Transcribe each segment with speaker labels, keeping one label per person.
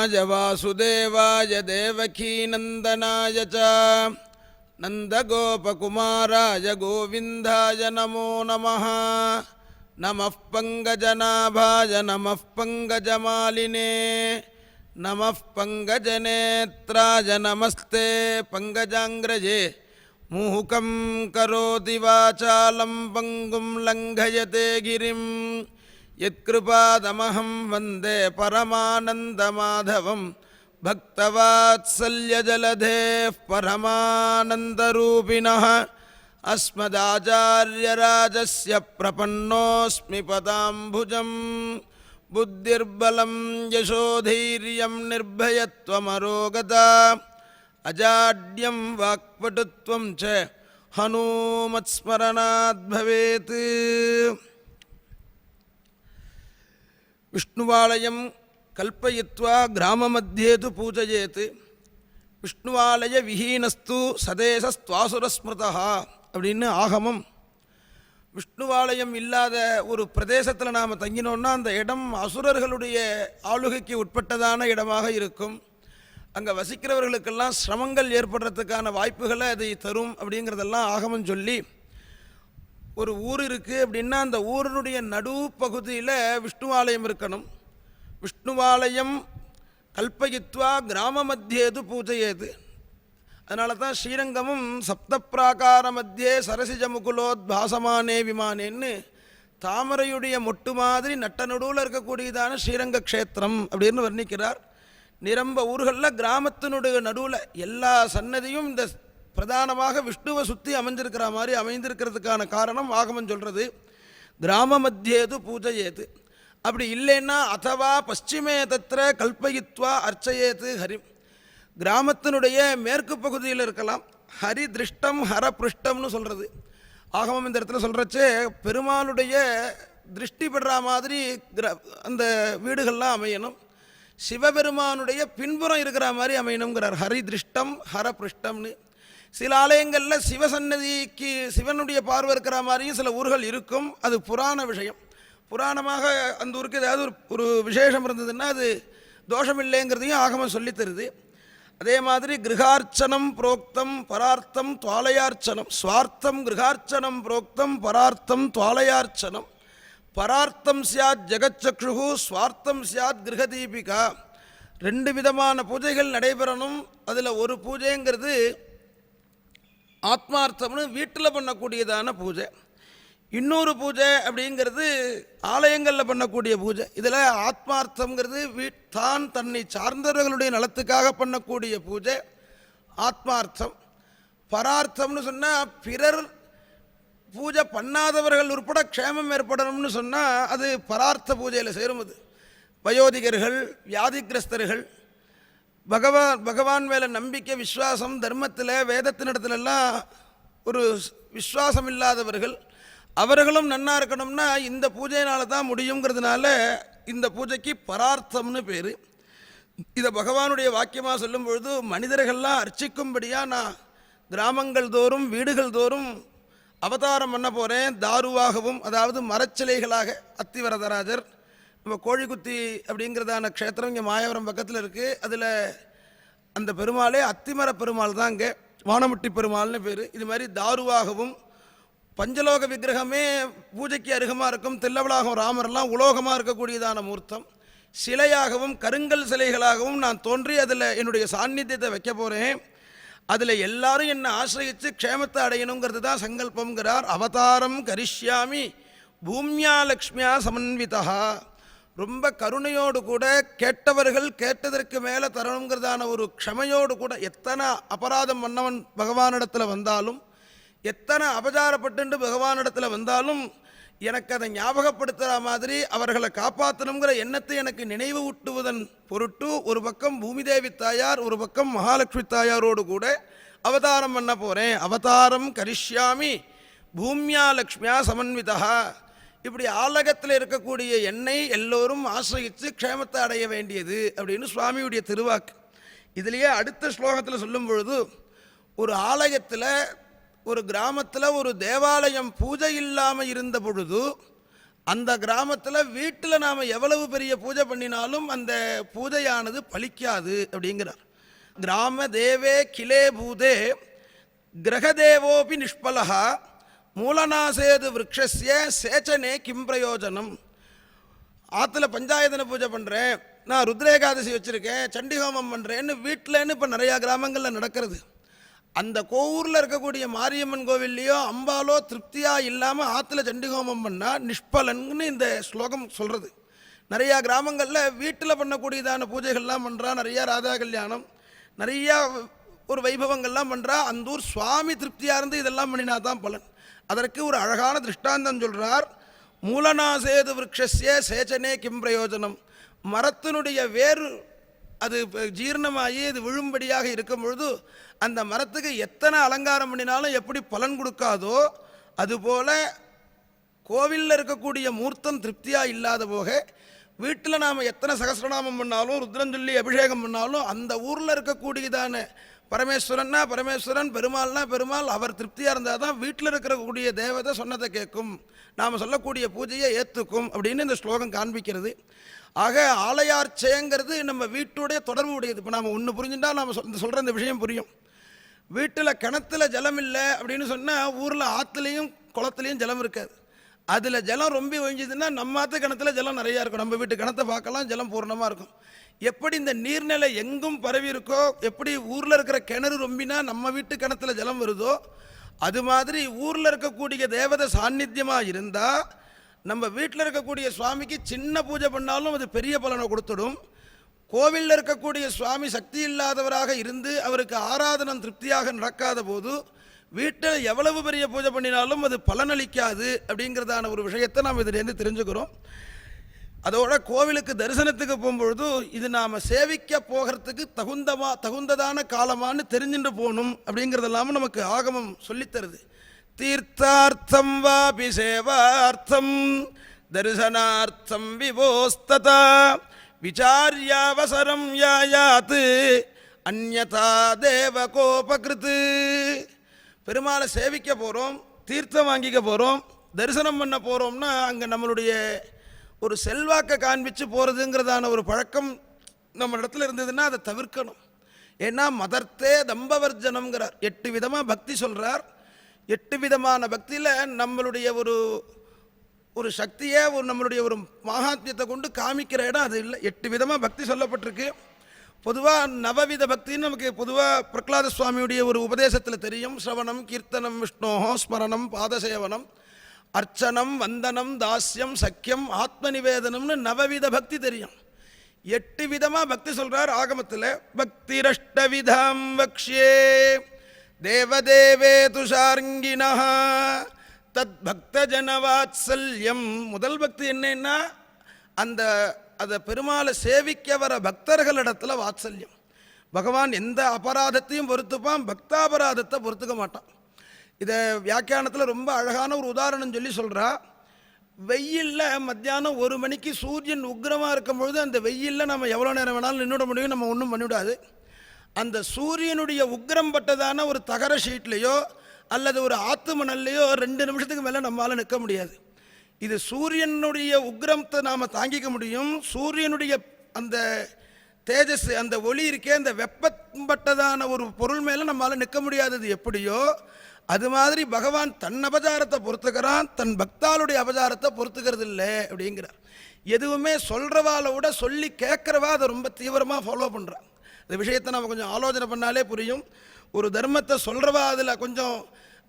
Speaker 1: कृष्णाय वासुदेवाय देवकीनन्दनाय च नन्दगोपकुमाराय गोविन्दाय नमो नमः। नमः पङ्कजनाभाय नमः पङ्कजमालिने नमः पङ्कजनेत्राय नमस्ते पङ्कजाङ्ग्रजे। मुहुकं करोति वाचालं पङ्गुं लङ्घयते गिरिं यत्कृपादमहं वन्दे परमानन्दमाधवं। भक्तवात्सल्यजलधेः परमानन्दरूपिणः अस्मदाचार्यराजस्य प्रपन्नोऽस्मि पदाम्बुजं। बुद्धिर्बलं यशोधैर्यं निर्भयत्वमरोगता अजाड्यं वाक्पटुत्वं च हनूमत्स्मरणात् भवेत्। विष्णुवालयं कल्पयित्वा ग्राममध्ये तु पूजयेत्। विष्णुवालय विहीनस्तु सदेशस्त्वासुरस्मृतः அப்படின்னு ஆகமம். விஷ்ணுவாலயம் இல்லாத ஒரு பிரதேசத்தில் நாம் தங்கினோன்னா அந்த இடம் அசுரர்களுடைய ஆளுகைக்கு உட்பட்டதான இடமாக இருக்கும். அங்கே வசிக்கிறவர்களுக்கெல்லாம் சிரமங்கள் ஏற்படுறதுக்கான வாய்ப்புகளை அதை தரும் அப்படிங்கிறதெல்லாம் ஆகமம் சொல்லி, ஒரு ஊர் இருக்குது அப்படின்னா அந்த ஊரினுடைய நடுப்பகுதியில் விஷ்ணுவாலயம் இருக்கணும். விஷ்ணுவாலயம் கல்பயித்வா கிராம மத்தியேது பூஜையேது. அதனால தான் ஸ்ரீரங்கமும் சப்தப்பிராகார மத்தியே சரசிஜ முகுலோத்பாசமானே விமானேன்னு தாமரையுடைய மொட்டு மாதிரி நட்ட நடுவில் இருக்கக்கூடியதான ஸ்ரீரங்க க்ஷேத்திரம் அப்படின்னு வர்ணிக்கிறார். நிரம்ப ஊர்களில் கிராமத்தினுடைய நடுவில் எல்லா சன்னதியும் இந்த பிரதானமாக விஷ்ணுவை சுற்றி அமைஞ்சிருக்கிற மாதிரி அமைந்திருக்கிறதுக்கான காரணம் ஆகமம் சொல்கிறது. கிராம மத்தியேது பூஜையேது. அப்படி இல்லைன்னா அதவா பশ্চিமே தத்திர கல்பயித்வா அர்ச்சயேது ஹரிம். கிராமத்தினுடைய மேற்கு பகுதியில் இருக்கலாம். ஹரி திருஷ்டம் ஹர பிருஷ்டம்னு சொல்கிறது ஆகமம். இந்த இடத்துல சொல்கிறச்சே பெருமாளுடைய திருஷ்டி பெறா மாதிரி அந்த வீடுகள்லாம் அமையணும். சிவபெருமானுடைய பின்புறம் இருக்கிற மாதிரி அமையணுங்கிறார். ஹரி திருஷ்டம் ஹர பிருஷ்டம்னு. சில ஆலயங்களில் சிவசன்னதிக்கு சிவனுடைய பார்வை இருக்கிற மாதிரியும் சில ஊர்கள் இருக்கும். அது புராண விஷயம். புராணமாக அந்த ஊருக்கு ஏதாவது ஒரு விசேஷம் இருந்ததுன்னா அது தோஷம் இல்லைங்கிறதையும் ஆகமம் சொல்லி தருது. அதே மாதிரி கிருஹார்ச்சனம் புரோக்தம் பரார்த்தம் துவாலயார்ச்சனம். ஸ்வார்த்தம் கிருஹார்ச்சனம் புரோக்தம் பரார்த்தம் துவாலயார்ச்சனம். பரார்த்தம் சியாத் ஜெகச்சக்ஷு ஸ்வார்த்தம் சியாத் கிரகதீபிகா. ரெண்டு விதமான பூஜைகள் நடைபெறணும். அதில் ஒரு பூஜைங்கிறது ஆத்மார்த்தம்னு வீட்டில் பண்ணக்கூடியதான பூஜை. இன்னொரு பூஜை அப்படிங்கிறது ஆலயங்களில் பண்ணக்கூடிய பூஜை. இதில் ஆத்மார்த்தங்கிறது தான் தன்னை சார்ந்தவர்களுடைய நலத்துக்காக பண்ணக்கூடிய பூஜை ஆத்மார்த்தம். பரார்த்தம்னு சொன்னால் பிறர் பூஜை பண்ணாதவர்கள் உட்பட க்ஷேமம் ஏற்படணும்னு சொன்னால் அது பரார்த்த பூஜையில் சேரும். அது வயோதிகர்கள், வியாதிகிரஸ்தர்கள், பகவான் மேலே நம்பிக்கை விஸ்வாசம், தர்மத்தில் வேதத்தினிடத்துலலாம் ஒரு விஸ்வாசம் இல்லாதவர்கள், அவர்களும் நன்னா இருக்கணும்னா இந்த பூஜையினால தான் முடியுங்கிறதுனால இந்த பூஜைக்கு பரார்த்தம்னு பேர். இதை பகவானுடைய வாக்கியமாக சொல்லும் பொழுது மனிதர்கள்லாம் அர்ச்சிக்கும்படியாக நான் கிராமங்கள் தோறும் வீடுகள் தோறும் அவதாரம் பண்ண போகிறேன். தாருவாகவும், அதாவது மரச்சிலைகளாக. அத்திவரதராஜர் நம்ம கோழிக்குத்தி அப்படிங்கிறதான க்ஷேத்திரம் இங்கே மாயவரம் பக்கத்தில் இருக்குது. அதில் அந்த பெருமாளே அத்திமர பெருமாள் தான் இங்கே வானமுட்டி பெருமாள்னு பேர். இது மாதிரி தாருவாகவும் பஞ்சலோக விக்கிரகமே பூஜைக்கு அருகமாக இருக்கும். தில்லவளாகம் ராமர்லாம் உலோகமாக இருக்கக்கூடியதான மூர்த்தம். சிலையாகவும் கருங்கல் சிலைகளாகவும் நான் தோன்றி அதில் என்னுடைய சாநித்தியத்தை வைக்க போகிறேன். அதில் எல்லாரும் என்னை ஆசிரியித்து க்ஷேமத்தை அடையணுங்கிறது தான் சங்கல்பங்கிறார். அவதாரம் கரிஷ்யாமி பூமியா லக்ஷ்மியா சமன்விதா. ரொம்ப கருணையோடு கூட கேட்டவர்கள் கேட்டதற்கு மேலே தரணுங்கிறதான ஒரு க்ஷமையோடு கூட எத்தனை அபராதம் பண்ணவன் பகவானிடத்தில் வந்தாலும், எத்தனை அபச்சாரப்பட்டு பகவானிடத்தில் வந்தாலும் எனக்கு அதை ஞாபகப்படுத்துகிற மாதிரி அவர்களை காப்பாற்றணுங்கிற எண்ணத்தை எனக்கு நினைவு ஊட்டுவதன் பொருட்டு ஒரு பக்கம் பூமிதேவி தாயார், ஒரு பக்கம் மகாலட்சுமி தாயாரோடு கூட அவதாரம் பண்ண போகிறேன். அவதாரம் கரிஷ்யாமி பூமியா லக்ஷ்மியா சமன்விதா. இப்படி ஆலகத்தில் இருக்கக்கூடிய என்னை எல்லோரும் ஆசிரியித்து க்ஷேமத்தை அடைய வேண்டியது அப்படின்னு சுவாமியுடைய திருவாக்கு. இதுலேயே அடுத்த ஸ்லோகத்தில் சொல்லும் பொழுது, ஒரு ஆலயத்தில் ஒரு கிராமத்தில் ஒரு தேவாலயம் பூஜை இல்லாமல் இருந்த பொழுது அந்த கிராமத்தில் வீட்டில் நாம் எவ்வளவு பெரிய பூஜை பண்ணினாலும் அந்த பூஜையானது பலிக்காது அப்படிங்கிறார். கிராம தேவே கிலே பூதே கிரகதேவோபி நிஷ்பலஹா மூலநாசேது விரக்ஷஸ்ய சேச்சனே கிம் பிரயோஜனம். ஆற்றுல பஞ்சாயத்தனை பூஜை பண்ணுறேன், நான் ருத்ரேகாதசி வச்சுருக்கேன், சண்டிஹோமம் பண்ணுறேன்னு வீட்டிலன்னு இப்போ நிறையா கிராமங்களில் நடக்கிறது. அந்த கோவூரில் இருக்கக்கூடிய மாரியம்மன் கோவில்லையோ அம்பாலோ திருப்தியாக இல்லாமல் ஆற்றுல சண்டிஹோமம் பண்ணால் நிஷ்பலன்னு இந்த ஸ்லோகம் சொல்கிறது. நிறையா கிராமங்களில் வீட்டில் பண்ணக்கூடியதான பூஜைகள்லாம் பண்ணுறா, நிறையா ராதா கல்யாணம், நிறையா ஒரு வைபவங்கள்லாம் பண்ணுறா. அந்த ஊர் சுவாமி திருப்தியாக இருந்து இதெல்லாம் பண்ணினா தான் பலன். அதற்கு ஒரு அழகான திருஷ்டாந்தம் சொல்கிறார். மூலநாசேது விரக்ஷஸ்ய சேச்சனே கிம் பிரயோஜனம். மரத்தினுடைய வேறு அது ஜீர்ணமாகி அது விழும்படியாக இருக்கும் பொழுது அந்த மரத்துக்கு எத்தனை அலங்காரம் பண்ணினாலும் எப்படி பலன் கொடுக்காதோ அதுபோல் கோவிலில் இருக்கக்கூடிய மூர்த்தம் திருப்தியாக இல்லாத போக வீட்டில் நாம் எத்தனை சகஸ்ரநாமம் பண்ணாலும் ருத்ரஞ்சொல்லி அபிஷேகம் பண்ணாலும் அந்த ஊரில் இருக்கக்கூடியதான பரமேஸ்வரன்னா பரமேஸ்வரன், பெருமாள்னா பெருமாள், அவர் திருப்தியாக இருந்தால் தான் வீட்டில் இருக்கக்கூடிய தேவதை சொன்னதை கேட்கும், நாம் சொல்லக்கூடிய பூஜையை ஏற்றுக்கும் அப்படின்னு இந்த ஸ்லோகம் காண்பிக்கிறது. ஆக ஆலயார்ச்சைங்கிறது நம்ம வீட்டுடைய தொடர்பு உடையது. இப்போ நாம் ஒன்று புரிஞ்சுட்டா நாம் சொல்கிற இந்த விஷயம் புரியும். வீட்டில் கிணத்துல ஜலம் இல்லை அப்படின்னு சொன்னால் ஊரில் ஆற்றுலேயும் குளத்துலேயும் ஜலம் இருக்காது. அதில் ஜலம் ரொம்ப ஒழிஞ்சதுன்னா நம்ம ஆற்று கிணத்துல ஜலம் நிறையா இருக்கும். நம்ம வீட்டு கிணத்தை பார்க்கலாம், ஜலம் பூர்ணமாக இருக்கும். எப்படி இந்த நீர்நிலை எங்கும் பரவி இருக்கோ, எப்படி ஊரில் இருக்கிற கிணறு ரொம்பினா நம்ம வீட்டு கிணத்துல ஜலம் வருதோ, அது மாதிரி ஊரில் இருக்கக்கூடிய தேவதை சாநித்தியமாக இருந்தால் நம்ம வீட்டில் இருக்கக்கூடிய சுவாமிக்கு சின்ன பூஜை பண்ணாலும் அது பெரிய பலனை கொடுத்துடும். கோவிலில் இருக்கக்கூடிய சுவாமி சக்தி இல்லாதவராக இருந்து அவருக்கு ஆராதனம் திருப்தியாக நடக்காத போது வீட்டில் எவ்வளவு பெரிய பூஜை பண்ணினாலும் அது பலனளிக்காது அப்படிங்கிறதான ஒரு விஷயத்தை நாம் இதிலேருந்து தெரிஞ்சுக்கிறோம். அதோட கோவிலுக்கு தரிசனத்துக்கு போகும்பொழுது இது நாம் சேவிக்க போகிறதுக்கு தகுந்ததான காலமானு தெரிஞ்சுட்டு போகணும் அப்படிங்கிறதெல்லாமும் நமக்கு ஆகமம் சொல்லித்தருது. தீர்த்தார்த்தம் வாபி சேவார்த்தம் தரிசனார்த்தம் விவோஸ்ததா விசாரியாவசரம் யாயாத் அந்யதா தேவகோபகிருத். பெருமாளை சேவிக்க போகிறோம், தீர்த்தம் வாங்கிக்க போகிறோம், தரிசனம் பண்ண போகிறோம்னா அங்கே நம்மளுடைய ஒரு செல்வாக்கை காண்பிச்சு போகிறதுங்கிறதான ஒரு பழக்கம் நம்ம இடத்துல இருந்ததுன்னா அதை தவிர்க்கணும். ஏன்னா மதர்த்தே தம்பவர்ஜனம்ங்கிறார். 8 விதமாக பக்தி சொல்கிறார். 8 விதமான பக்தியில் நம்மளுடைய ஒரு சக்தியை நம்மளுடைய ஒரு மகாத்மியத்தை கொண்டு காமிக்கிற இடம் அது இல்லை. 8 விதமாக பக்தி சொல்லப்பட்டிருக்கு. பொதுவாக நவவித பக்தின்னு நமக்கு பொதுவாக பிரகலாத சுவாமியுடைய ஒரு உபதேசத்தில் தெரியும். ஸ்ரவணம், கீர்த்தனம், விஷ்ணோஹோ ஸ்மரணம், பாதசேவனம், அர்ச்சனம், வந்தனம், தாஸ்யம், சக்கியம், ஆத்ம நிவேதனம்னு நவவித பக்தி தெரியும். 8 விதமாக பக்தி சொல்கிறார் ஆகமத்தில். பக்திரஷ்டவிதாம் வக்ஷ்யே தேவதேவே துஷார்ங்கினா தத் பக்த ஜனவாத்சல்யம். முதல் பக்தி என்னன்னா அதை பெருமாளை சேவிக்க வர பக்தர்களிடத்தில் வாத்சல்யம். பகவான் எந்த அபராதத்தையும் பொறுத்துப்பான், பக்தாபராதத்தை பொறுத்துக்க மாட்டான். இதை வியாக்கியானத்தில் ரொம்ப அழகான ஒரு உதாரணம் சொல்லி சொல்கிறா. வெயிலில் மத்தியானம் 1 மணிக்கு சூரியன் உக்கிரமாக இருக்கும் பொழுது அந்த வெயிலில் நம்ம எவ்வளோ நேரம் வேணாலும் நின்றுட முடியும், நம்ம ஒன்றும் பண்ணிவிடாது. அந்த சூரியனுடைய உக்கிரம் பட்டதான ஒரு தகர ஷீட்லேயோ அல்லது ஒரு ஆத்து மணல்லையோ 2 நிமிஷத்துக்கு மேலே நம்மளால் நிற்க முடியாது. இது சூரியனுடைய உக்கிரத்தை நாம் தாங்கிக்க முடியும். சூரியனுடைய அந்த தேஜஸ், அந்த ஒளி இருக்கே, அந்த வெப்பப்பட்டதான ஒரு பொருள் மேலே நம்மளால் நிற்க முடியாதது எப்படியோ அது மாதிரி பகவான் தன் அபசாரத்தை பொறுத்துக்கிறான், தன் பக்தாளுடைய அபசாரத்தை பொறுத்துக்கிறது இல்லை அப்படிங்கிறார். எதுவுமே சொல்கிறவால விட சொல்லி கேட்குறவா அதை ரொம்ப தீவிரமாக ஃபாலோ பண்ணுறான். இந்த விஷயத்தை நம்ம கொஞ்சம் ஆலோசனை பண்ணாலே புரியும். ஒரு தர்மத்தை சொல்கிறவா அதில்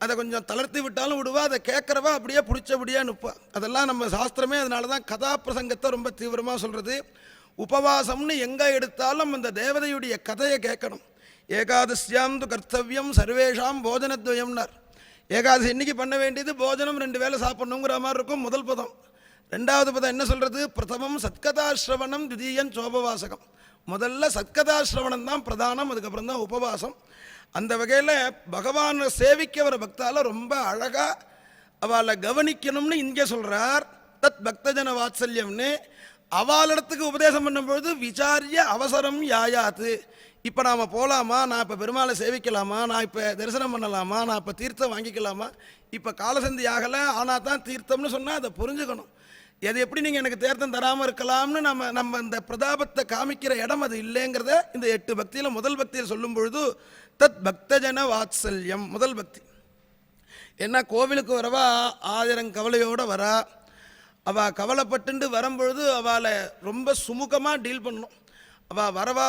Speaker 1: அதை கொஞ்சம் தளர்த்தி விட்டாலும் விடுவா, அதை கேட்குறவா அப்படியே பிடிச்சபடியாக நிற்பா. அதெல்லாம் நம்ம சாஸ்திரமே அதனால தான் கதாபிரசங்கத்தை ரொம்ப தீவிரமாக சொல்கிறது. உபவாசம்னு எங்கே எடுத்தாலும் அந்த தேவதையுடைய கதையை கேட்கணும். ஏகாதசியாம் து கர்த்தவியம் சர்வேஷாம் போஜனத்வயம்னார். ஏகாதசி இன்னைக்கு பண்ண வேண்டியது போஜனம், 2 வேளை சாப்பிட்ணுங்கிற மாதிரி இருக்கும் முதல் பதம். 2வது பதம் என்ன சொல்கிறது? பிரதமம் சத்கதாஸ்ரவணம், திதீயன் சோபவாசகம். முதல்ல சத்கதாஸ்ரவணம் தான் பிரதானம், அதுக்கப்புறம் தான் உபவாசம். அந்த வகையில் பகவானை சேவிக்க வர பக்தால ரொம்ப அழகாக அவளை கவனிக்கணும்னு இங்கே சொல்கிறார். தத் பக்தஜன வாத்சல்யம்னு அவளிடத்துக்கு உபதேசம் பண்ணும்பொழுது விசாரிய அவசரம் யாயாத்து. இப்போ நாம் போகலாமா, நான் இப்போ பெருமாளை சேவிக்கலாமா, நான் இப்போ தரிசனம் பண்ணலாமா, நான் இப்போ தீர்த்தம் வாங்கிக்கலாமா, இப்போ காலசந்தி ஆகலை ஆனால் தான் தீர்த்தம்னு சொன்னால் அதை புரிஞ்சுக்கணும். எது எப்படி நீங்கள் எனக்கு தேர்த்தம் தராமல் இருக்கலாம்னு நம்ம இந்த பிரதாபத்தை காமிக்கிற இடம் அது இல்லைங்கிறத இந்த 8 பக்தியில் முதல் பக்தியில் சொல்லும் பொழுது தத் பக்தஜன வாத்சல்யம் முதல் பக்தி. ஏன்னா கோவிலுக்கு வரவா 1000 கவலையோடு வரா. அவள் கவலைப்பட்டு வரும்பொழுது அவளை ரொம்ப சுமூகமாக டீல் பண்ணணும். அவள் வரவா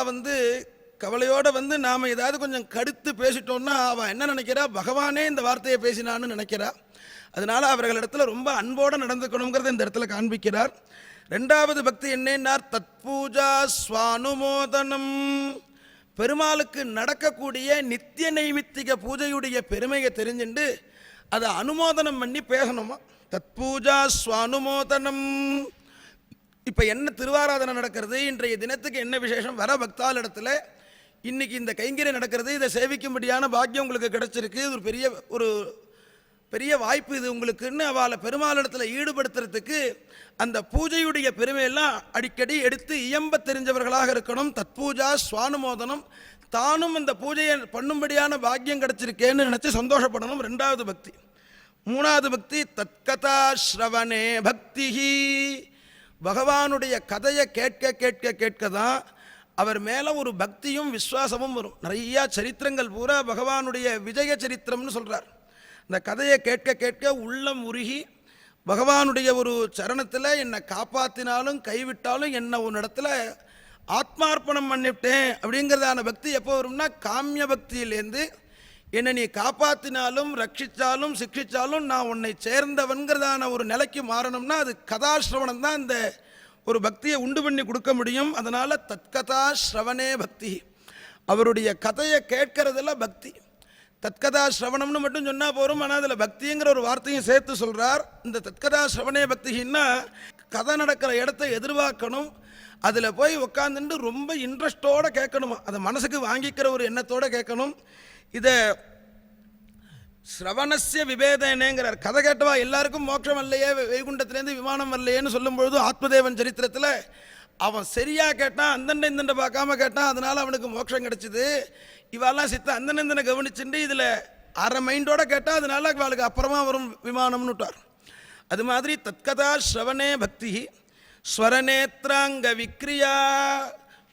Speaker 1: கவலையோடு நாம் ஏதாவது கொஞ்சம் கடுத்து பேசிட்டோன்னா அவள் என்ன நினைக்கிறா, பகவானே இந்த வார்த்தையை பேசினான்னு நினைக்கிறா. அதனால் அவர்களிடத்தில் ரொம்ப அன்போடு நடந்துக்கணுங்கிறத இந்த இடத்துல காண்பிக்கிறார். 2வது பக்தி என்னன்னார், தத்பூஜா ஸ்வானுமோதனம். பெருமாளுக்கு நடக்கக்கூடிய நித்திய நைமித்திக பூஜையுடைய பெருமையை தெரிஞ்சுண்டு அதை அனுமோதனம் பண்ணி பேசணுமா. தத்பூஜா ஸ்வானுமோதனம். இப்போ என்ன திருவாராதனை நடக்கிறது, இன்றைய தினத்துக்கு என்ன விசேஷம், வர பக்தால் இடத்துல இன்னைக்கு இந்த கைங்கரை நடக்கிறது, இதை சேவிக்கும்படியான பாக்கியம் உங்களுக்கு கிடைச்சிருக்கு, இது ஒரு பெரிய வாய்ப்பு இது உங்களுக்குன்னு அவளை பெருமாள் இடத்துல ஈடுபடுத்துறதுக்கு அந்த பூஜையுடைய பெருமையெல்லாம் அடிக்கடி எடுத்து இயம்ப தெரிஞ்சவர்களாக இருக்கணும். தத்பூஜா ஸ்வானுமோதனம். தானும் அந்த பூஜையை பண்ணும்படியான பாக்கியம் கிடைச்சிருக்கேன்னு நினச்சி சந்தோஷப்படணும். 2வது பக்தி. 3வது பக்தி தத்கதா ஸ்ரவணே பக்தி. பகவானுடைய கதையை கேட்க கேட்க கேட்க தான் அவர் மேலே ஒரு பக்தியும் விஸ்வாசமும் வரும். நிறையா சரித்திரங்கள் பூரா பகவானுடைய விஜய சரித்திரம்னு சொல்கிறார். இந்த கதையை கேட்க கேட்க உள்ளம் உருகி பகவானுடைய ஒரு சரணத்தில் என்னை காப்பாற்றினாலும் கைவிட்டாலும் என்னை உன்னிடத்தில் ஆத்மார்ப்பணம் பண்ணிவிட்டேன் அப்படிங்கிறதான பக்தி எப்போ வரும்னா, காமிய பக்தியிலேருந்து என்னை நீ காப்பாற்றினாலும் ரட்சித்தாலும் சிக்ஷித்தாலும் நான் உன்னை சேர்ந்தவன்கிறதான ஒரு நிலைக்கு மாறணும்னா அது கதாசிரவணம் தான் இந்த ஒரு பக்தியை உண்டு பண்ணி கொடுக்க முடியும். அதனால் தத்கதா ஸ்ரவணே பக்தி. அவருடைய கதையை கேட்கறதில் பக்தி. தத்கதா ஸ்ரவணம்னு மட்டும் சொன்னால் போகிறோம், ஆனால் அதில் பக்திங்கிற ஒரு வார்த்தையும் சேர்த்து சொல்கிறார். இந்த தத்கதா ஸ்ரவணே பக்தின்னா கதை நடக்கிற இடத்த எதிர்பார்க்கணும், அதில் போய் உட்காந்துட்டு ரொம்ப இன்ட்ரெஸ்டோடு கேட்கணுமா, அதை மனசுக்கு வாங்கிக்கிற ஒரு எண்ணத்தோடு கேட்கணும். இதை ஸ்ரவணஸ்ய விபேதனேங்கிறார். கதை கேட்டவா எல்லாருக்கும் மோட்சம் வரலையே, வைகுண்டத்திலேருந்து விமானம் வரலையேன்னு சொல்லும்பொழுது ஆத்மதேவன் சரித்திரத்தில் அவன் சரியாக கேட்டான், அந்தண்டை இந்தண்டை பார்க்காம கேட்டான், அதனால் அவனுக்கு மோட்சம் கிடச்சிது. இவெல்லாம் சித்த அந்தனை கவனிச்சுட்டு இதில் அரை மைண்டோட கேட்டால் அதனால அவளுக்கு அப்புறமா வரும் விமானம்னு விட்டார். அது மாதிரி தத்கதா ஸ்ரவணே பக்தி. ஸ்வரநேத்ராங்க விக்ரியா.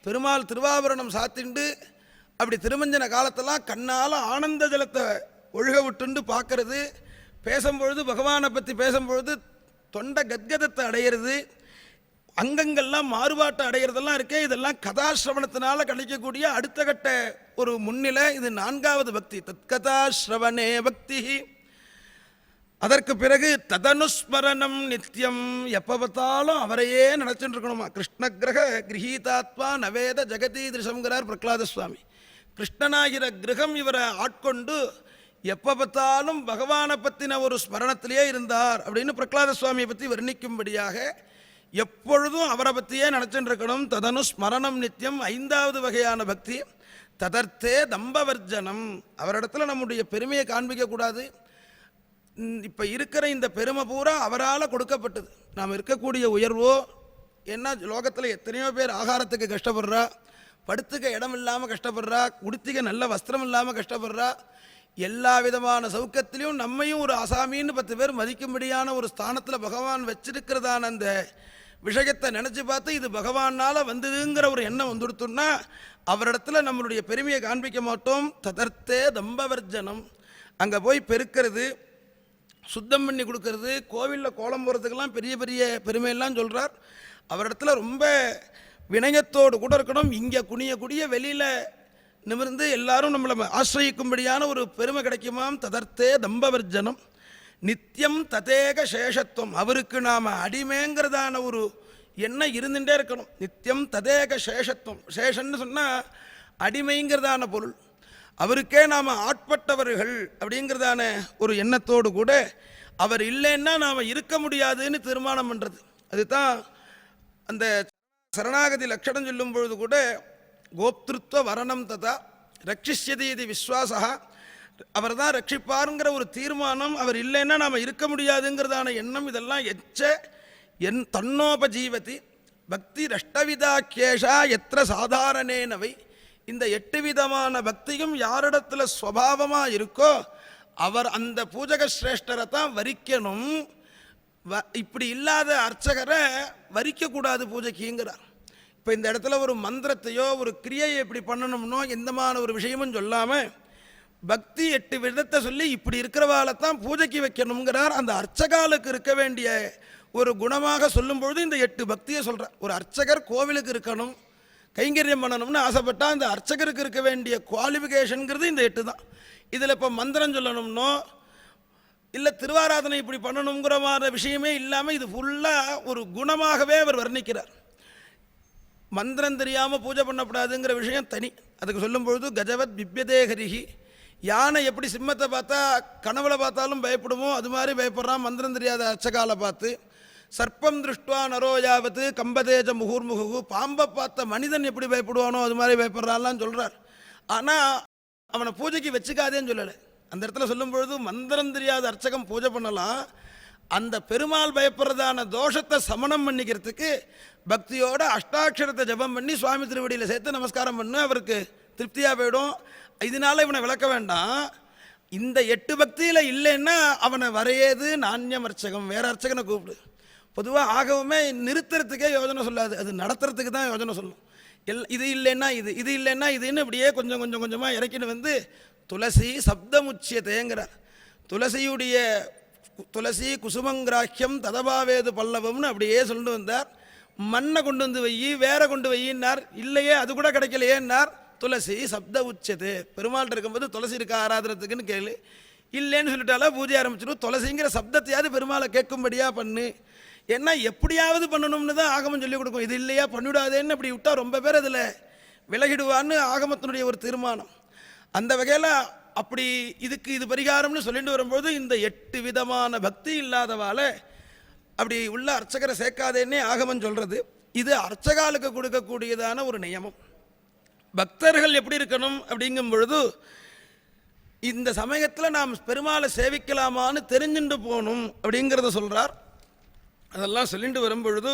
Speaker 1: பெருமாள் திருவாபரணம் சாத்திண்டு அப்படி திருமஞ்சன காலத்தெல்லாம் கண்ணால் ஆனந்த ஜலத்தை ஒழுக விட்டுண்டு பார்க்கறது, பேசும்பொழுது பகவானை பற்றி பேசும்பொழுது தொண்டை கத்கதத்தை அடையிறது, அங்கங்கள்லாம் மாறுபாட்டை அடைகிறதெல்லாம் இருக்கே, இதெல்லாம் கதாசிரவணத்தினால கிடைக்கக்கூடிய அடுத்த கட்ட ஒரு முன்னிலை. இது 4வது பக்தி, தத்கதா ஸ்ரவணே பக்தி. அதற்கு பிறகு ததனுஸ்மரணம் நித்தியம். எப்போ பார்த்தாலும் அவரையே நினச்சிட்டு இருக்கணுமா. கிருஷ்ணகிரக கிரகீதாத்மா நவேத ஜெகதீதிருஷங்கிறார் பிரகலாத சுவாமி. கிருஷ்ணனாகிற கிரகம் இவரை ஆட்கொண்டு எப்போ பார்த்தாலும் பகவானை பற்றின ஒரு ஸ்மரணத்திலேயே இருந்தார் அப்படின்னு பிரகலாத சுவாமியை பற்றி வர்ணிக்கும்படியாக எப்பொழுதும் அவரை பற்றியே நினச்சிட்டு இருக்கணும். ததனு ஸ்மரணம் நித்தியம். 5வது வகையான பக்தி ததர்த்தே தம்பவர்ஜனம். அவரிடத்துல நம்முடைய பெருமையை காண்பிக்கக்கூடாது. இப்போ இருக்கிற இந்த பெருமை பூரா அவரால் கொடுக்கப்பட்டது. நாம் இருக்கக்கூடிய உயர்வோ என்ன, லோகத்தில் எத்தனையோ பேர் ஆகாரத்துக்கு கஷ்டப்படுறா, படுத்துக்க இடம் இல்லாமல் கஷ்டப்படுறா, உடுத்திக்க நல்ல வஸ்திரம் இல்லாமல் கஷ்டப்படுறா, எல்லா விதமான சௌக்கத்திலையும் நம்மையும் ஒரு அசாமின்னு 10 பேர் மதிக்கும்படியான ஒரு ஸ்தானத்தில் பகவான் வச்சிருக்கிறதான அந்த விஷயத்தை நினச்சி பார்த்து இது பகவானால் வந்ததுங்கிற ஒரு எண்ணம் வந்துடுத்தோம்னா அவரிடத்துல நம்மளுடைய பெருமையை காண்பிக்க மாட்டோம். ததர்த்தே தம்பவர்ஜனம். அங்கே போய் பெருக்கிறது, சுத்தம் பண்ணி கொடுக்கறது, கோவிலில் கோலம் போகிறதுக்கெல்லாம் பெரிய பெரிய பெருமையெல்லாம் சொல்கிறார். அவரிடத்துல ரொம்ப வினயத்தோடு கூட இருக்கணும். இங்கே குனிய வெளியில் நிமிர்ந்து எல்லாரும் நம்மளை ஆசிரியிக்கும்படியான ஒரு பெருமை கிடைக்குமாம். ததர்த்தே தம்பவர்ஜனம். நித்தியம் ததேக சேஷத்துவம். அவருக்கு நாம் அடிமைங்கிறதான ஒரு எண்ணம் இருந்துகிட்டே இருக்கணும். நித்தியம் ததேக சேஷத்துவம். சேஷன்னு சொன்னால் அடிமைங்கிறதான பொருள். அவருக்கே நாம் ஆட்பட்டவர்கள் அப்படிங்கிறதான ஒரு எண்ணத்தோடு கூட அவர் இல்லைன்னா நாம் இருக்க முடியாதுன்னு தீர்மானம் பண்ணுறது. அதுதான் அந்த சரணாகதி லட்சணம் சொல்லும் பொழுது கூட கோப்திருத்வ வரணம் ததா ரட்சிஷ்யதி இது விஸ்வாசா. அவர் தான் ரட்சிப்பாருங்கிற ஒரு தீர்மானம், அவர் இல்லைன்னா நாம் இருக்க முடியாதுங்கிறதான எண்ணம், இதெல்லாம் என் தன்னோபஜீவதி பக்தி ரஷ்டவிதாக்கியேஷா எத்திர சாதாரணேனவை. இந்த 8 விதமான பக்தியும் யாரிடத்துல ஸ்வபாவமாக இருக்கோ அவர் அந்த பூஜக சிரேஷ்டரை தான் வரிக்கணும். இப்படி இல்லாத அர்ச்சகரை வரிக்கக்கூடாது பூஜைக்குங்கிறார். இப்போ இந்த இடத்துல ஒரு மந்திரத்தையோ ஒரு கிரியையை எப்படி பண்ணணும்னோ எந்தமான ஒரு விஷயமும் சொல்லாமல் பக்தி 8 விதத்தை சொல்லி இப்படி இருக்கிறவாளை தான் பூஜைக்கு வைக்கணுங்கிறார். அந்த அர்ச்சகாலுக்கு இருக்க வேண்டிய ஒரு குணமாக சொல்லும்பொழுது இந்த 8 பக்தியை சொல்கிறார். ஒரு அர்ச்சகர் கோவிலுக்கு இருக்கணும், கைங்கரியம் பண்ணணும்னு ஆசைப்பட்டால் அந்த அர்ச்சகருக்கு இருக்க வேண்டிய குவாலிஃபிகேஷனுங்கிறது இந்த 8 தான். இதில் இப்போ மந்திரம் சொல்லணும்னோ இல்லை திருவாராதனை இப்படி பண்ணணுங்கிற மாதிரி விஷயமே இல்லாமல் இது ஃபுல்லாக ஒரு குணமாகவே அவர் வர்ணிக்கிறார். மந்திரம் தெரியாமல் பூஜை பண்ணக்கூடாதுங்கிற விஷயம் தனி. அதுக்கு சொல்லும்பொழுது கஜவத் பிப்யதேகரிகி, யானை எப்படி சிம்மத்தை பார்த்தா கனவுல பார்த்தாலும் பயப்படுமோ அது மாதிரி பயப்படுறான் மந்திரம் தெரியாத அர்ச்சகாலை பார்த்து. சர்ப்பம் திருஷ்டுவா நரோயாவத்து கம்பதேஜ முகூர்முகு, பாம்பை பார்த்த மனிதன் எப்படி பயப்படுவானோ அது மாதிரி பயப்படுறான்லாம் சொல்கிறார். ஆனால் அவனை பூஜைக்கு வச்சுக்காதேன்னு சொல்லலை. அந்த இடத்துல சொல்லும்பொழுது மந்திரம் தெரியாத அர்ச்சகம் பூஜை பண்ணலாம், அந்த பெருமாள் பயப்படுறதான தோஷத்தை சமணம் பண்ணிக்கிறதுக்கு பக்தியோட அஷ்டாட்சரத்தை ஜபம் பண்ணி சுவாமி திருவடியில் சேர்த்து நமஸ்காரம் பண்ணு, அவருக்கு திருப்தியாக போயிடும். இதனால இவனை விளக்க வேண்டாம். இந்த 8 பக்தியில் இல்லைன்னா அவனை வரையேது நாண்யம் அர்ச்சகம், வேற அர்ச்சகனை கூப்பிடு. பொதுவாக ஆகவுமே நிறுத்துறதுக்கே யோஜனை சொல்லாது, அது நடத்துறதுக்கு தான் யோஜனை சொல்லும். இது இல்லைன்னா இது, இது இல்லைன்னா இதுன்னு இப்படியே கொஞ்சம் கொஞ்சம் கொஞ்சமாக இறக்கின்னு வந்து துளசி சப்தமுச்சியத்தைங்கிறார். துளசி குசுமங்கிராக்கியம் ததபாவேது பல்லவம்னு அப்படியே சொல்லிட்டு வந்தார். மண்ணை கொண்டு வந்து வை, வேற கொண்டு வையின்னார். இல்லையே அது கூட கிடைக்கலையேன்னார். துளசி சப்த உச்சது, பெருமாள் இருக்கும்போது துளசி இருக்க ஆராதனத்துக்குன்னு கேளு. இல்லைன்னு சொல்லிட்டாலா பூஜை ஆரம்பிச்சிடும். துளசிங்கிற சப்தத்தையாவது பெருமாளை கேட்கும்படியாக பண்ணு. ஏன்னா எப்படியாவது பண்ணணும்னு தான் ஆகமம் சொல்லிக் கொடுக்கும். இது இல்லையா பண்ணிவிடாதேன்னு அப்படி விட்டால் ரொம்ப பேர் அதில் விலகிடுவான்னு ஆகமத்தினுடைய ஒரு தீர்மானம். அந்த வகையில் அப்படி இதுக்கு இது பரிகாரம்னு சொல்லிட்டு வரும்போது இந்த 8 விதமான பக்தி இல்லாதவால அப்படி உள்ள அர்ச்சகரை சேர்க்காதேன்னே ஆகமம் சொல்கிறது. இது அர்ச்சகாலுக்கு கொடுக்கக்கூடியதான ஒரு நியமம். பக்தர்கள் எப்படி இருக்கணும் அப்படிங்கும் பொழுது இந்த சமயத்தில் நாம் பெருமாளை சேவிக்கலாமான்னு தெரிஞ்சுட்டு போகணும் அப்படிங்கிறத சொல்கிறார். அதெல்லாம் சொல்லிட்டு வரும்பொழுது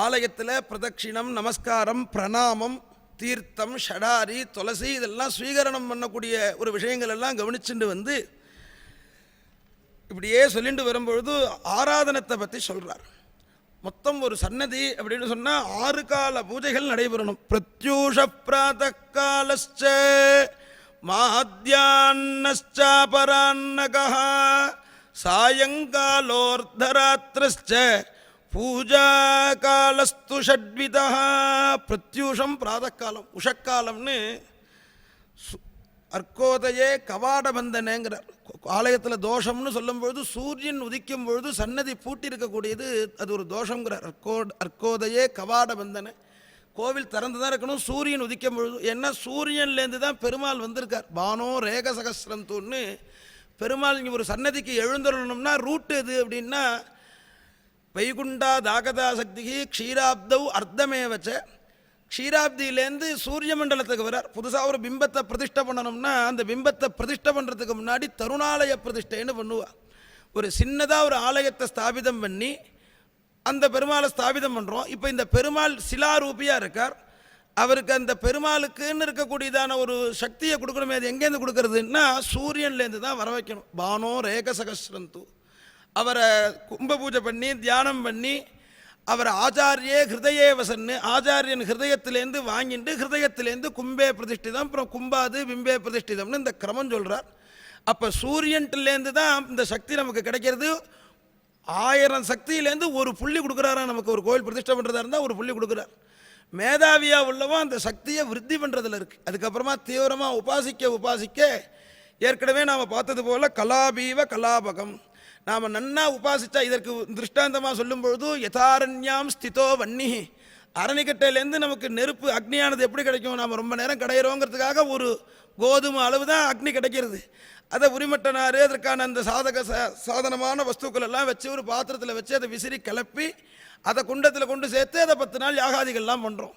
Speaker 1: ஆலயத்தில் பிரதட்சிணம், நமஸ்காரம், பிரணாமம், தீர்த்தம், ஷடாரி, துளசி இதெல்லாம் ஸ்வீகரணம் பண்ணக்கூடிய ஒரு விஷயங்கள் எல்லாம் கவனிச்சுட்டு வந்து இப்படியே சொல்லிட்டு வரும்பொழுது ஆராதனத்தை பற்றி சொல்கிறார். மொத்தம் ஒரு சன்னதி அப்படின்னு சொன்னால் 6 கால பூஜைகள் நடைபெறணும். பிரத்யூஷ பிராதகாலஸ்ச மாத்யான்னச்சாபரான்னகா சாயங்காலோர்தராத்திரஸ்ச பூஜா காலஸ்து ஷட்விதா. பிரத்யூஷம் பிராதக்காலம், உஷக்காலம்னு அர்க்கோதையே கவாடபந்தனேங்கிறார். ஆலயத்தில் தோஷம்னு சொல்லும்பொழுது சூரியன் உதிக்கும் பொழுது சன்னதி பூட்டி இருக்கக்கூடியது அது ஒரு தோஷங்கிறார். அர்க்கோதையே கவாடபந்தன, கோவில் திறந்து தான் இருக்கணும் சூரியன் உதிக்கும் பொழுது. ஏன்னா சூரியன்லேருந்து தான் பெருமாள் வந்திருக்கார். பானோ ரேக சகசிரந்தூன்னு பெருமாள் இங்கே ஒரு சன்னதிக்கு எழுந்தருளணும்னா ரூட்டு எது அப்படின்னா வைகுண்டா தாகதா சக்தி க்ஷீராப்தவ் அர்த்தமேவச்ச. க்ஷீராப்தியிலேருந்து சூரிய மண்டலத்துக்கு வரார். புதுசாக ஒரு பிம்பத்தை பிரதிஷ்டை பண்ணணும்னா அந்த பிம்பத்தை பிரதிஷ்டை பண்ணுறதுக்கு முன்னாடி தருணாலய பிரதிஷ்டைன்னு பண்ணுவாள். ஒரு சின்னதாக ஒரு ஆலயத்தை ஸ்தாபிதம் பண்ணி அந்த பெருமாளை ஸ்தாபிதம் பண்ணுறோம். இப்போ இந்த பெருமாள் சிலாரூபியாக இருக்கார். அவருக்கு அந்த பெருமாளுக்குன்னு இருக்கக்கூடியதான ஒரு சக்தியை கொடுக்கணுமே. அது எங்கேருந்து கொடுக்கறதுன்னா சூரியன்லேருந்து தான் வர வைக்கணும். பானோ ரேக சகசிரந்து, அவரை கும்ப பூஜை பண்ணி தியானம் பண்ணி அவர் ஆச்சாரியே ஹிருதயே வசன்னு, ஆச்சாரியன் ஹிருதயத்திலேருந்து வாங்கிட்டு ஹிருதயத்திலேருந்து கும்பே பிரதிஷ்டிதம், அப்புறம் கும்பாது பிம்பே பிரதிஷ்டிதம்னு இந்த கிரமம் சொல்கிறார். அப்போ சூரியன்லேருந்து தான் இந்த சக்தி நமக்கு கிடைக்கிறது. 1000 சக்தியிலேருந்து ஒரு புள்ளி கொடுக்குறாரா நமக்கு. ஒரு கோயில் பிரதிஷ்டை பண்ணுறதா இருந்தால் ஒரு புள்ளி கொடுக்குறார். மேதாவியாக உள்ளவோ அந்த சக்தியை விருத்தி பண்ணுறதுல இருக்குது. அதுக்கப்புறமா தீவிரமாக உபாசிக்க ஏற்கனவே நாம் பார்த்தது போல் கலாபீவ கலாபகம் நாம் நன்னா உபாசித்தா. இதற்கு திருஷ்டாந்தமாக சொல்லும் பொழுது யதாரண்யாம் ஸ்திதோ வன்னி, அரணிக்கட்டையிலேருந்து நமக்கு நெருப்பு அக்னியானது எப்படி கிடைக்கும்? நாம் ரொம்ப நேரம் கிடையிறோங்கிறதுக்காக ஒரு கோதுமை அளவு தான் அக்னி கிடைக்கிறது. அதை உரிமட்டனார் அதற்கான அந்த சாதனமான வஸ்துக்கள் எல்லாம் வச்சு ஒரு பாத்திரத்தில் வச்சு அதை விசிறி கிளப்பி அதை குண்டத்தில் கொண்டு சேர்த்து அதை 10 நாள் யாகாதிகள்லாம் பண்ணுறோம்.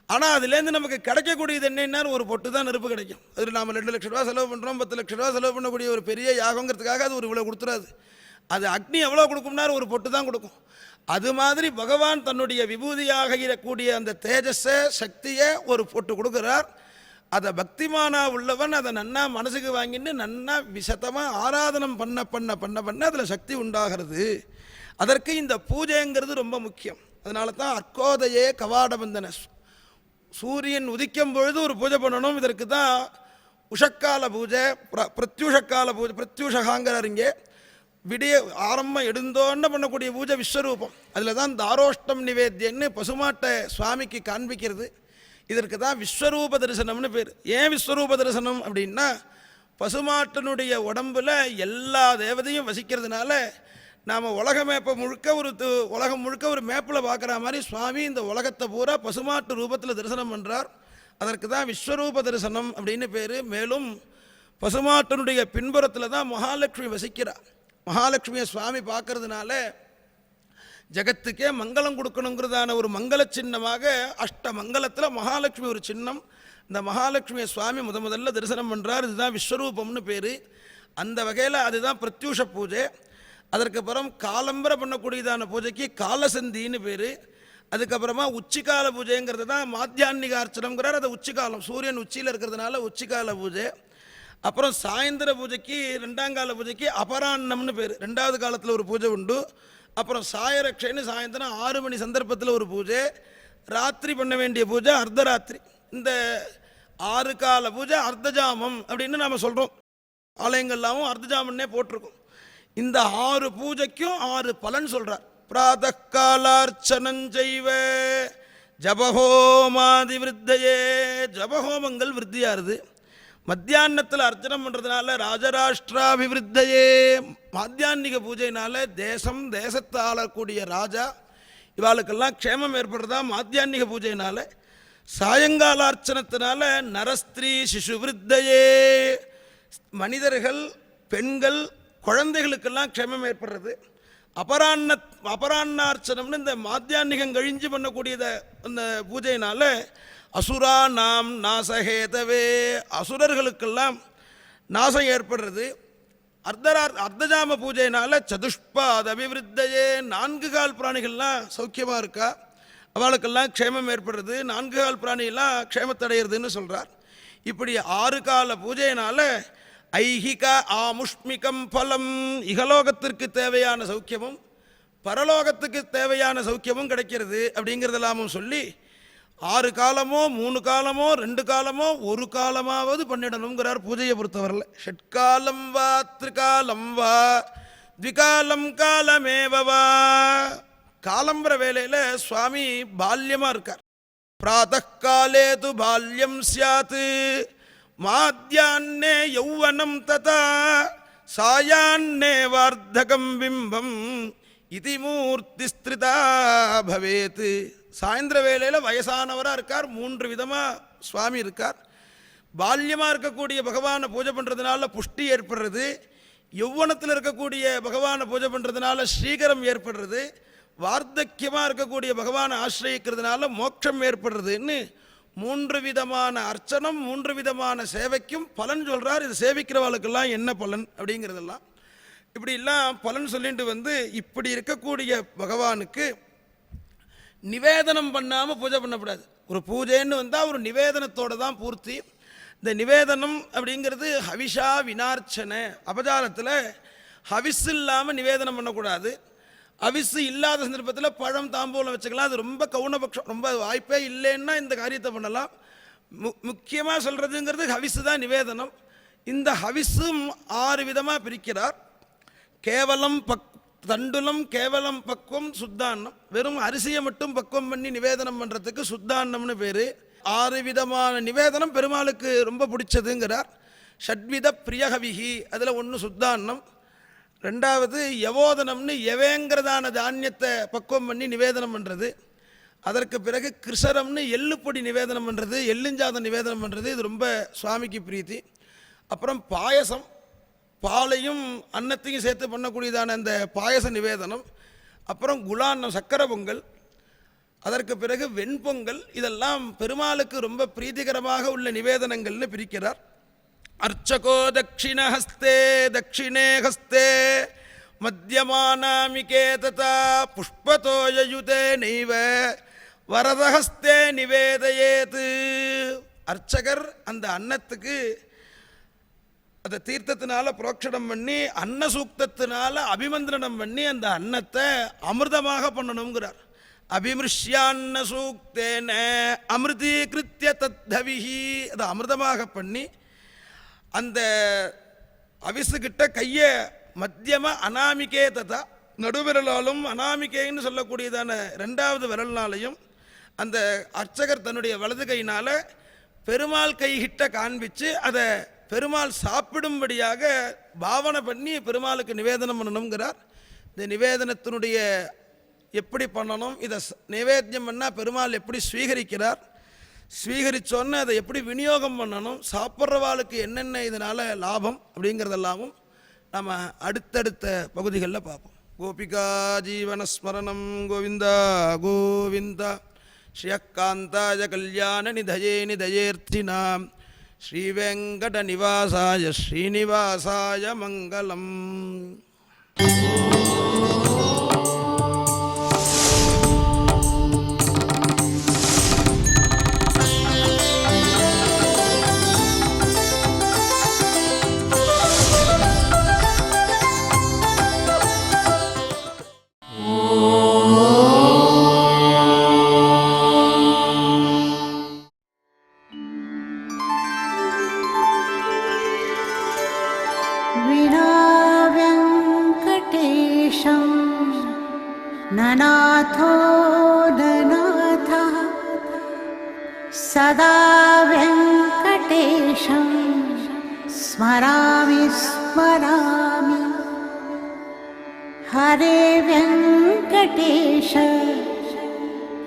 Speaker 1: ஆனால் அதுலேருந்து நமக்கு கிடைக்கக்கூடியது என்னென்னா ஒரு பொட்டு தான் நெருப்பு கிடைக்கும். அது நாம் 2 லட்ச ரூபா செலவு பண்ணுறோம், 10 லட்ச ரூபா செலவு பண்ணக்கூடிய ஒரு பெரிய யாகங்கிறதுக்காக அது ஒரு இவ்வளோ கொடுத்துறாது. அது அக்னி எவ்வளோ கொடுக்கும்னா ஒரு பொட்டு தான் கொடுக்கும். அது மாதிரி பகவான் தன்னுடைய விபூதியாக இருக்கக்கூடிய அந்த தேஜஸை சக்தியை ஒரு பொட்டு கொடுக்குறார். அதை பக்திமானா உள்ளவன் அதை நன்னா மனசுக்கு வாங்கிட்டு நன்னா விசத்தமாக ஆராதனம் பண்ண அதில் சக்தி உண்டாகிறது. அதற்கு இந்த பூஜைங்கிறது ரொம்ப முக்கியம். அதனால தான் அர்க்கோதயே கவாடபந்தன, சூரியன் உதிக்கும் பொழுது ஒரு பூஜை பண்ணணும். இதற்கு தான் உஷக்கால பூஜை, பிரத்யூஷக்கால பூஜை. பிரத்யூஷகாங்கிறார் இங்கே. விடிய ஆரம்பம் எடுந்தோன்னு பண்ணக்கூடிய பூஜை விஸ்வரூபம். அதில் தான் தாரோஷ்டம் நிவேத்தியன்னு பசுமாட்டை சுவாமிக்கு காண்பிக்கிறது. இதற்கு தான் விஸ்வரூப தரிசனம்னு பேர். ஏன் விஸ்வரூப தரிசனம் அப்படின்னா, பசுமாட்டினுடைய உடம்புல எல்லா தேவதையும் வசிக்கிறதுனால நாம் உலக மேப்பை முழுக்க உலகம் முழுக்க ஒரு மேப்பில் பார்க்குற மாதிரி சுவாமி இந்த உலகத்தை பூரா பசுமாட்டு ரூபத்தில் தரிசனம் பண்ணுறார். அதற்கு தான் விஸ்வரூப தரிசனம் அப்படின்னு பேர். மேலும் பசுமாட்டினுடைய பின்புறத்தில் தான் மகாலட்சுமி வசிக்கிறார். மகாலட்சுமியை சுவாமி பார்க்கறதுனால ஜகத்துக்கே மங்களம் கொடுக்கணுங்கிறதான ஒரு மங்கள சின்னமாக அஷ்ட மங்களத்தில் மகாலட்சுமி ஒரு சின்னம். இந்த மகாலட்சுமியை சுவாமி முதல்ல தரிசனம் பண்ணுறார். இதுதான் விஸ்வரூபம்னு பேர். அந்த வகையில் அதுதான் பிரத்யூஷ பூஜை. அதற்கப்புறம் காலம்பரை பண்ணக்கூடியதான பூஜைக்கு காலசந்தின்னு பேர். அதுக்கப்புறமா உச்சிக்கால பூஜைங்கிறது தான் மாத்தியான்னிக அர்ச்சனம்ங்கிறார். அது உச்சிக்காலம், சூரியன் உச்சியில் இருக்கிறதுனால உச்சிக்கால பூஜை. அப்புறம் சாயந்தர பூஜைக்கு, ரெண்டாங்கால பூஜைக்கு அபராண்ணம்னு பேர். ரெண்டாவது காலத்தில் ஒரு பூஜை உண்டு. அப்புறம் சாயரக்ஷைன்னு சாயந்தரம் 6 மணி சந்தர்ப்பத்தில் ஒரு பூஜை. ராத்திரி பண்ண வேண்டிய பூஜை அர்த்தராத்திரி. இந்த 6 கால பூஜை அர்த்தஜாமம் அப்படின்னு நாம் சொல்கிறோம். ஆலயங்கள்லாமும் அர்த்தஜாமன்னே போட்டிருக்கோம். இந்த 6 பூஜைக்கும் 6 பலன் சொல்கிறார். பிராதகாலார்ச்சனஞ்சைவ ஜபஹோமாதி விருத்தையே, ஜபஹோமங்கள் விருத்தியாருது. மத்தியானத்தில் அர்ச்சனம் பண்ணுறதுனால ராஜராஷ்டிராபிவிருத்தையே, மாத்தியான்னிக பூஜையினால தேசம் தேசத்தை ஆளக்கூடிய ராஜா இவாளுக்கெல்லாம் க்ஷேமம் ஏற்படுறதா மாத்தியான்னிக பூஜையினால. சாயங்கால அர்ச்சனத்தினால நரஸ்திரீ சிசு விருத்தையே, மனிதர்கள் பெண்கள் குழந்தைகளுக்கெல்லாம் க்ஷேமம் ஏற்படுறது. அபரான்னார்ச்சனம்னு இந்த மாத்தியான்னிகம் கழிஞ்சு பண்ணக்கூடியத அந்த பூஜையினால அசுரா நாம் நாசஹேதவே, அசுரர்களுக்கெல்லாம் நாசம் ஏற்படுறது. அர்த்தஜாம பூஜையினால சதுஷ்பாத அபிவிருத்தையே, 4 கால் பிராணிகள்லாம் சௌக்கியமாக இருக்கா, அவளுக்கெல்லாம் க்ஷேமம் ஏற்படுறது. 4 கால் பிராணிகள்லாம் க்ஷேமத்தடைகிறதுன்னு சொல்கிறார். இப்படி 6 கால பூஜையினால ஐஹிக ஆமுஷ்மிகம் பலம், இகலோகத்திற்கு தேவையான சௌக்கியமும் பரலோகத்துக்கு தேவையான சௌக்கியமும் கிடைக்கிறது அப்படிங்கிறதெல்லாமும் சொல்லி 6 காலமோ 3 காலமோ 2 காலமோ 1 காலமாவது பண்ணிடணுங்கிறார் பூஜையை பொறுத்தவரையில். ஷட்காலம் வா திரிகாலம் வா த்விகாலம் காலமேவா. காலம்பர வேலையில் சுவாமி பால்யமாக இருக்கார். பிராத்தகாலே து பால்யம் சியாத் மாத்யான்னே யௌவனம் ததா சாயான்னே வார்த்தகம் பிம்பம் இதி மூர்த்தி ஸ்திரிதா பவேத். சாயந்திர வேளையில் வயசானவராக இருக்கார். 3 விதமாக சுவாமி இருக்கார். பால்யமாக இருக்கக்கூடிய பகவானை பூஜை பண்ணுறதுனால புஷ்டி ஏற்படுறது, யௌவனத்தில் இருக்கக்கூடிய பகவானை பூஜை பண்ணுறதுனால ஸ்ரீகரம் ஏற்படுறது, வார்த்தக்கியமாக இருக்கக்கூடிய பகவானை ஆசிரியக்கிறதுனால மோட்சம் ஏற்படுறதுன்னு 3 விதமான அர்ச்சனம், 3 விதமான சேவைக்கும் பலன் சொல்கிறார். இது சேவிக்கிறவர்களுக்கெல்லாம் என்ன பலன் அப்படிங்கிறதெல்லாம் இப்படிலாம் பலன் சொல்லிட்டு இப்படி இருக்கக்கூடிய பகவானுக்கு நிவேதனம் பண்ணாமல் பூஜை பண்ணக்கூடாது. ஒரு பூஜைன்னு வந்தால் ஒரு நிவேதனத்தோடு தான் பூர்த்தி. இந்த நிவேதனம் அப்படிங்கிறது ஹவிஷா வினார்ச்சனை. அபஜாரத்தில் ஹவிஸ் இல்லாமல் நிவேதனம் பண்ணக்கூடாது. ஹவிஸ் இல்லாத சந்தர்ப்பத்தில் பழம் தாம்பூலம் வச்சுக்கலாம். அது ரொம்ப கவுனபக்ஷம், ரொம்ப வாய்ப்பே இல்லைன்னா இந்த காரியத்தை பண்ணலாம். முக்கியமாக சொல்கிறதுங்கிறது ஹவிஸு தான் நிவேதனம். இந்த ஹவிஸும் 6 விதமாக பிரிக்கிறார். கேவலம் தண்டுலம், கேவலம் பக்குவம், சுத்தான்னம். வெறும் அரிசியை மட்டும் பக்குவம் பண்ணி நிவேதனம் பண்ணுறதுக்கு சுத்தான்னம்னு பேர். 6 விதமான நிவேதனம் பெருமாளுக்கு ரொம்ப பிடிச்சதுங்கிறார். ஷட்வித பிரியஹவிஹி, அதில் 1 சுத்தான்னம். 2வது யவோதனம்னு எவேங்கிறதான தானியத்தை பக்குவம் பண்ணி நிவேதனம் பண்ணுறது. அதற்கு பிறகு கிருஷரம்னு எள்ளுப்பொடி நிவேதனம் பண்ணுறது, எள்ளுஞ்சாதம் நிவேதனம் பண்ணுறது. இது ரொம்ப சுவாமிக்கு பிரீத்தி. அப்புறம் பாயசம், பாலையும் அன்னத்தையும் சேர்த்து பண்ணக்கூடியதான அந்த பாயச நிவேதனம். அப்புறம் குலான்னம், சக்கரை பொங்கல். அதற்கு பிறகு வெண்பொங்கல். இதெல்லாம் பெருமாளுக்கு ரொம்ப பிரீதிகரமாக உள்ள நிவேதனங்கள்னு பிரிக்கிறார். அர்ச்சகோ தட்சிணஹஸ்தே தட்சிணே ஹஸ்தே மத்தியமானாமிகே ததா புஷ்பதோயுதே நைவ வரதஹஸ்தே நிவேதயேத். அர்ச்சகர் அந்த அன்னத்துக்கு அதை தீர்த்தத்தினால புரோக்ஷணம் பண்ணி அன்ன சூக்தத்தினால அபிமந்திரணம் பண்ணி அந்த அன்னத்தை அமிர்தமாக பண்ணணுங்கிறார். அபிமிருஷ்யான்ன சூக்தேன அமிர்தீகிருத்திய தத்தவிஹி, அதை அமிர்தமாக பண்ணி அந்த அவிசுகிட்ட கையை மத்தியம அனாமிகே ததா, நடுவிரலாலும் அனாமிகேன்னு சொல்லக்கூடியதான ரெண்டாவது விரல்னாலையும் அந்த அர்ச்சகர் தன்னுடைய வலது கையினால் பெருமாள் கைகிட்ட காண்பித்து அதை பெருமாள் சாப்பிடும்படியாக பாவனை பண்ணி பெருமாளுக்கு நிவேதனம் பண்ணணுங்கிறார். இந்த நிவேதனத்தினுடைய எப்படி பண்ணணும், இதை நிவேத்தியம் பண்ணால் பெருமாள் எப்படி ஸ்வீகரிக்கிறார், ஸ்வீகரித்தோன்னு அதை எப்படி விநியோகம் பண்ணணும், சாப்பிட்றவாளுக்கு என்னென்ன இதனால் லாபம் அப்படிங்கிறதெல்லாமும் நம்ம அடுத்தடுத்த பகுதிகளில் பார்ப்போம். கோபிகா ஜீவனஸ்மரணம் கோவிந்தா கோவிந்தா. ஸ்ரீயக்காந்தாய கல்யாண நிதயே நிதயேர்த்தினாம் ஸ்ரீவேங்கட நிவாசாய ஸ்ரீனிவாசாய மங்களம்.
Speaker 2: ननाथो ननाथः सदा वेङ्कटेशं स्मरामि स्मरामि. हरे वेङ्कटेश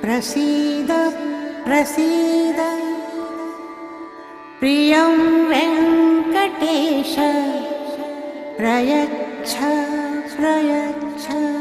Speaker 2: प्रसीद प्रसीद. प्रियं वेङ्कटेश प्रयच्छ प्रयच्छ.